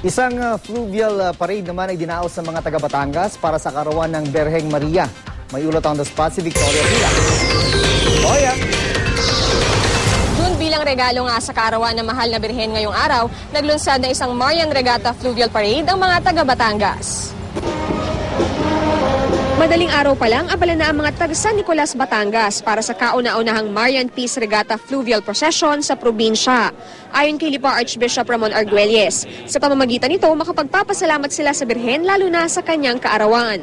Isang fluvial parade naman ay dinaos ng mga taga Batangas para sa karawan ng Berheng Maria. May ulat on the spot si Victoria Tula. Victoria! June, bilang regalo nga sa karawan ng mahal na Birhen ngayong araw, naglunsad na isang Marian Regatta Fluvial Parade ang mga taga Batangas. Madaling araw pa lang, abala na ang mga taga San Nicolas, Batangas para sa kauna-unahang Marian Peace Regatta Fluvial Procession sa probinsya. Ayon kay Lipa Archbishop Ramon Arguelles, sa pamamagitan nito makapagpapasalamat sila sa Birhen lalo na sa kanyang kaarawan.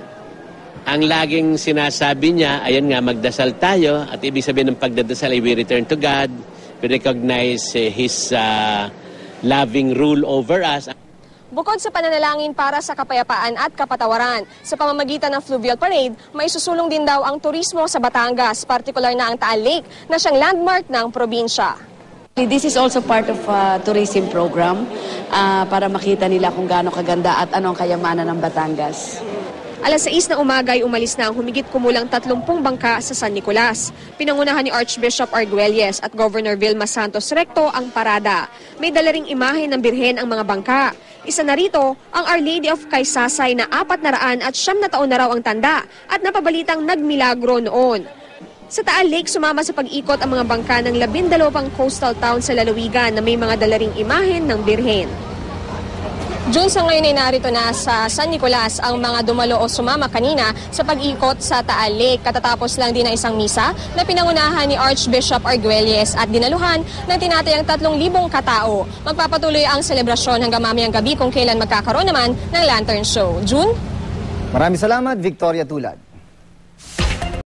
Ang laging sinasabi niya, ayan nga, magdasal tayo at ibig sabihin ng pagdadasal ay we return to God, we recognize His loving rule over us. Bukod sa pananalangin para sa kapayapaan at kapatawaran, sa pamamagitan ng Fluvial Parade, may susulong din daw ang turismo sa Batangas, partikular na ang Taal Lake na siyang landmark ng probinsya. This is also part of a tourism program para makita nila kung gaano kaganda at anong kayamanan ng Batangas. Alas 6 na umaga ay umalis na ang humigit kumulang 30 bangka sa San Nicolas. Pinangunahan ni Archbishop Arguelles at Governor Vilma Santos Recto ang parada. May dala ring imahe ng Birhen ang mga bangka. Isa na rito ang Our Lady of Kaysasay na 400 at 900 taon na raw ang tanda at napabalitang nagmilagro noon. Sa Taal Lake, sumama sa pag-ikot ang mga bangka ng 12 coastal town sa lalawigan na may mga dala ring imahe ng Birhen. June, sa ngayon ay narito na sa San Nicolas ang mga dumalo o sumama kanina sa pag-ikot sa Taal Lake. Katatapos lang din ng isang misa na pinangunahan ni Archbishop Arguelles at dinaluhan ng tinatayang 3,000 katao. Magpapatuloy ang selebrasyon hanggang mamayang gabi kung kailan magkakaroon naman ng Lantern Show. June? Maraming salamat, Victoria Tulad.